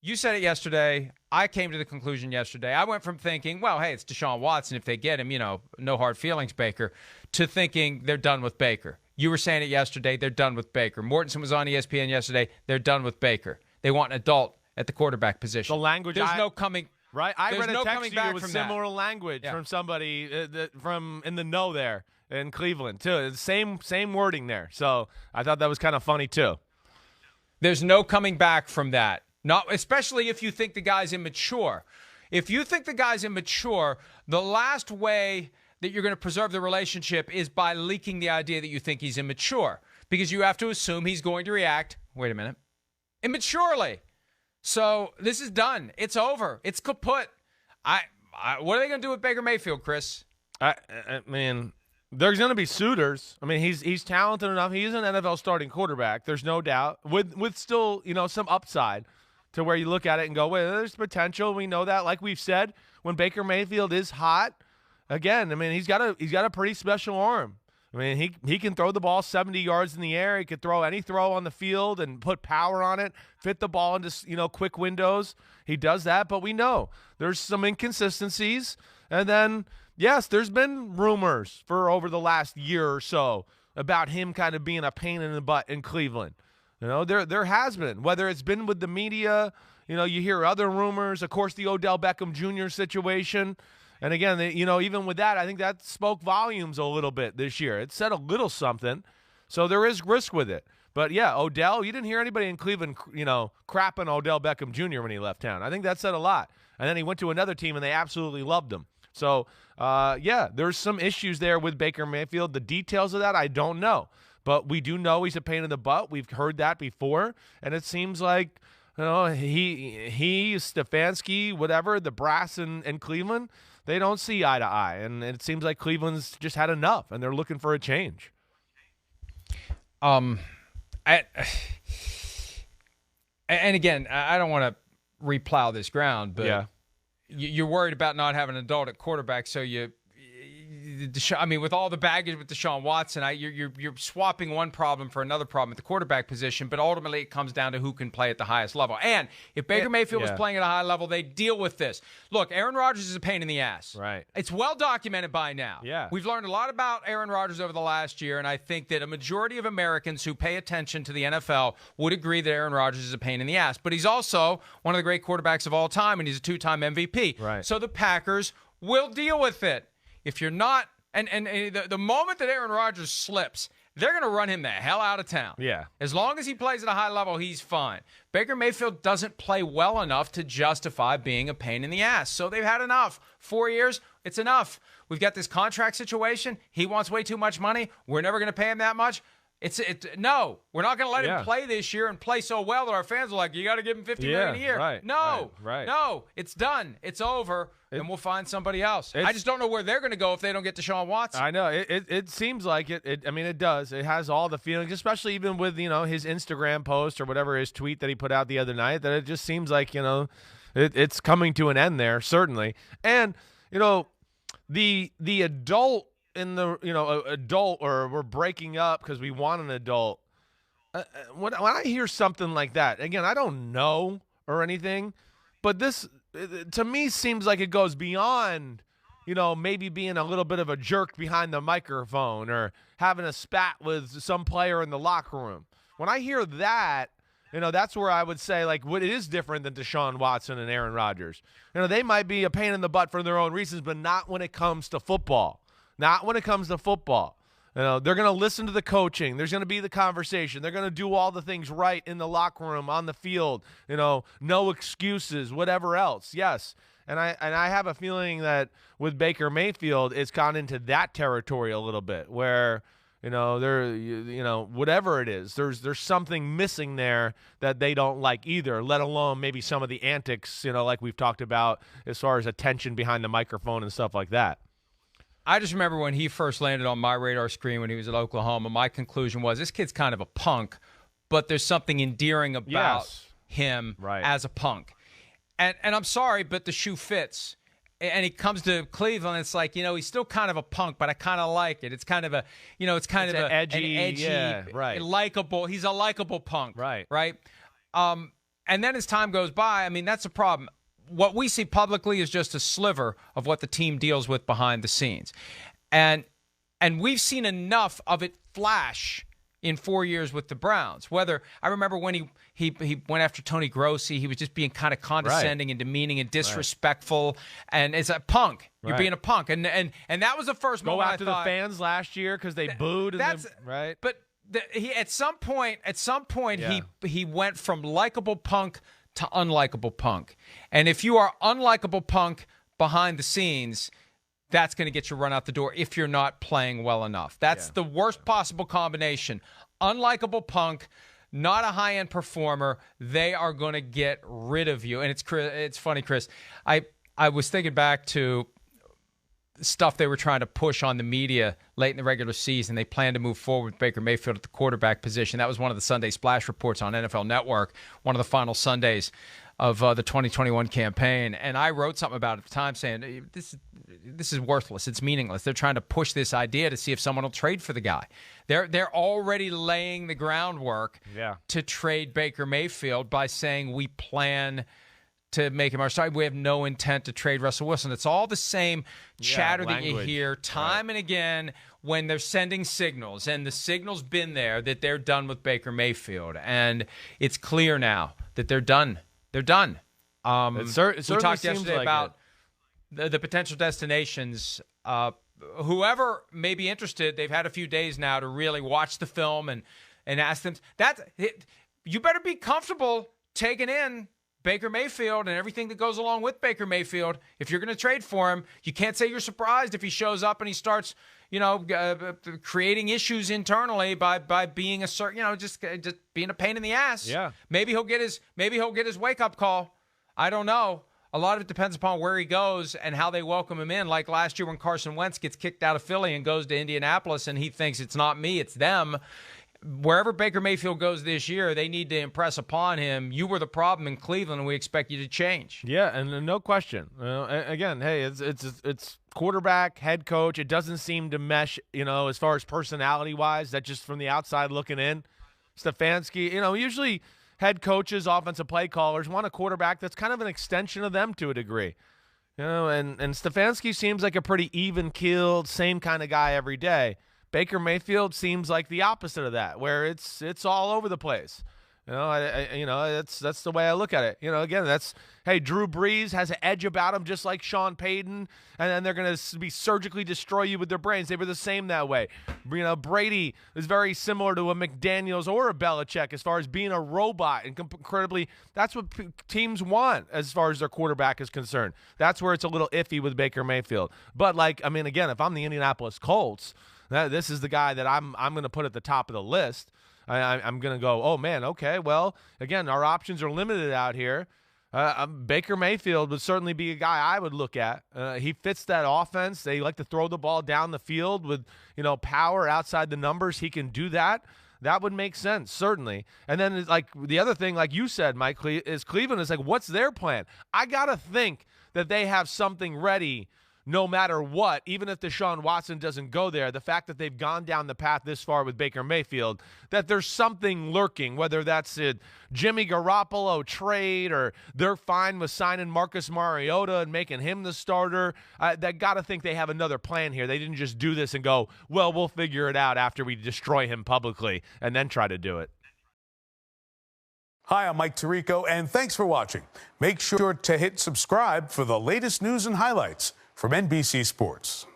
You said it yesterday. I came to the conclusion yesterday. I went from thinking, well, hey, it's Deshaun Watson. If they get him, no hard feelings, Baker, to thinking they're done with Baker. You were saying it yesterday. They're done with Baker. Mortensen was on ESPN yesterday. They're done with Baker. They want an adult at the quarterback position. The language. There's no coming. Right. I read a no text coming to back you with from similar language from somebody from in the know there in Cleveland, too. Same wording there. So I thought that was kind of funny, too. There's no coming back from that. Not, especially if you think the guy's immature. If you think the guy's immature, the last way that you're going to preserve the relationship is by leaking the idea that you think he's immature. Because you have to assume he's going to react, wait a minute, immaturely. So this is done. It's over. It's kaput. What are they going to do with Baker Mayfield, Chris? I mean, there's going to be suitors. I mean, he's talented enough. He's an NFL starting quarterback. There's no doubt. With still, some upside to where you look at it and go, wait, there's potential. We know that. Like we've said, when Baker Mayfield is hot, again, I mean, he's got a pretty special arm. I mean, he can throw the ball 70 yards in the air. He could throw any throw on the field and put power on it, fit the ball into, quick windows. He does that, but we know there's some inconsistencies. And then, yes, there's been rumors for over the last year or so about him kind of being a pain in the butt in Cleveland. There has been, whether it's been with the media, you hear other rumors, of course, the Odell Beckham Jr. situation. And again, even with that, I think that spoke volumes a little bit this year. It said a little something. So there is risk with it. But, yeah, Odell, you didn't hear anybody in Cleveland, crapping Odell Beckham Jr. when he left town. I think that said a lot. And then he went to another team, and they absolutely loved him. So, there's some issues there with Baker Mayfield. The details of that, I don't know. But we do know he's a pain in the butt. We've heard that before. And it seems like, he Stefanski, whatever, the brass in Cleveland, they don't see eye to eye. And it seems like Cleveland's just had enough, and they're looking for a change. And again, I don't want to replow this ground, but you're worried about not having an adult at quarterback, so with all the baggage with Deshaun Watson, you're swapping one problem for another problem at the quarterback position, but ultimately it comes down to who can play at the highest level. And if Baker Mayfield was playing at a high level, they deal with this. Look, Aaron Rodgers is a pain in the ass. Right. It's well documented by now. Yeah. We've learned a lot about Aaron Rodgers over the last year, and I think that a majority of Americans who pay attention to the NFL would agree that Aaron Rodgers is a pain in the ass. But he's also one of the great quarterbacks of all time, and he's a two-time MVP. Right. So the Packers will deal with it. If you're not, and the moment that Aaron Rodgers slips, they're going to run him the hell out of town. Yeah. As long as he plays at a high level, he's fine. Baker Mayfield doesn't play well enough to justify being a pain in the ass. So they've had enough. 4 years, it's enough. We've got this contract situation. He wants way too much money. We're never going to pay him that much. No, we're not going to let him play this year and play so well that our fans are like, you got to give him $50 million a year. Right, no, right. No, it's done. It's over, and we'll find somebody else. I just don't know where they're going to go if they don't get Deshaun Watson. I know. It seems like it. It does. It has all the feelings, especially even with, his Instagram post or whatever, his tweet that he put out the other night, that it just seems like, it's coming to an end there, certainly. And, the adult in the adult, or we're breaking up because we want an adult. When I hear something like that, again, I don't know or anything, but this to me seems like it goes beyond, maybe being a little bit of a jerk behind the microphone or having a spat with some player in the locker room. When I hear that, that's where I would say, like, what it is different than Deshaun Watson and Aaron Rodgers. They might be a pain in the butt for their own reasons, but not when it comes to football. Not when it comes to football. They're going to listen to the coaching. There's going to be the conversation. They're going to do all the things right in the locker room, on the field. No excuses, whatever else. Yes. And I have a feeling that with Baker Mayfield, it's gone into that territory a little bit where, whatever it is, there's something missing there that they don't like either, let alone maybe some of the antics, like we've talked about as far as attention behind the microphone and stuff like that. I just remember when he first landed on my radar screen when he was at Oklahoma, my conclusion was this kid's kind of a punk, but there's something endearing about him as a punk. And I'm sorry, but the shoe fits. And he comes to Cleveland, it's like, he's still kind of a punk, but I kind of like it. It's kind of it's kind of an edgy, likable. He's a likable punk. Right. Right. And And then as time goes by, I mean, that's a problem. What we see publicly is just a sliver of what the team deals with behind the scenes. And we've seen enough of it flash in 4 years with the Browns. Whether I remember when he went after Tony Grossi, he was just being kind of condescending and demeaning and disrespectful. And it's a punk. You're being a punk. And that was the first moment Go after the fans last year because they booed. Right. But he at some point he went from likable punk to unlikable punk. And if you are unlikable punk behind the scenes, that's going to get you run out the door if you're not playing well enough. That's the worst possible combination. Unlikable punk, not a high-end performer. They are going to get rid of you. And it's funny, Chris. I was thinking back to stuff they were trying to push on the media late in the regular season. They planned to move forward with Baker Mayfield at the quarterback position. That was one of the Sunday splash reports on NFL Network, one of the final Sundays of the 2021 campaign. And I wrote something about it at the time saying, this is worthless. It's meaningless. They're trying to push this idea to see if someone will trade for the guy. They're already laying the groundwork to trade Baker Mayfield by saying we plan to make him our starter. We have no intent to trade Russell Wilson. It's all the same chatter that you hear time and again when they're sending signals. And the signal's been there that they're done with Baker Mayfield. And it's clear now that they're done. They're done. It we talked yesterday about the potential destinations. Whoever may be interested, they've had a few days now to really watch the film and ask them. You better be comfortable taking in Baker Mayfield and everything that goes along with Baker Mayfield. If you're going to trade for him, you can't say you're surprised if he shows up and he starts, creating issues internally by being just being a pain in the ass. Yeah. Maybe he'll get his wake up call. I don't know. A lot of it depends upon where he goes and how they welcome him in. Like last year when Carson Wentz gets kicked out of Philly and goes to Indianapolis and he thinks it's not me, it's them. Wherever Baker Mayfield goes this year, they need to impress upon him, you were the problem in Cleveland, and we expect you to change. Yeah, and no question. Again, hey, it's quarterback, head coach. It doesn't seem to mesh, as far as personality-wise. That just from the outside looking in. Stefanski, usually head coaches, offensive play callers want a quarterback that's kind of an extension of them to a degree. And Stefanski seems like a pretty even-keeled, same kind of guy every day. Baker Mayfield seems like the opposite of that, where it's all over the place. That's the way I look at it. Again, Drew Brees has an edge about him, just like Sean Payton, and then they're going to be surgically destroy you with their brains. They were the same that way. Brady is very similar to a McDaniels or a Belichick as far as being a robot and incredibly. That's what teams want as far as their quarterback is concerned. That's where it's a little iffy with Baker Mayfield. But again, if I'm the Indianapolis Colts, this is the guy that I'm going to put at the top of the list. I'm going to go, oh, man, okay, well, again, our options are limited out here. Baker Mayfield would certainly be a guy I would look at. He fits that offense. They like to throw the ball down the field with, power outside the numbers. He can do that. That would make sense, certainly. And then, the other thing, like you said, Mike, is Cleveland is what's their plan? I got to think that they have something ready no matter what, even if Deshaun Watson doesn't go there. The fact that they've gone down the path this far with Baker Mayfield, that there's something lurking, whether that's a Jimmy Garoppolo trade or they're fine with signing Marcus Mariota and making him the starter. They got to think they have another plan here. They didn't just do this and go, well, we'll figure it out after we destroy him publicly and then try to do it. Hi, I'm Mike Tirico, and thanks for watching. Make sure to hit subscribe for the latest news and highlights from NBC Sports.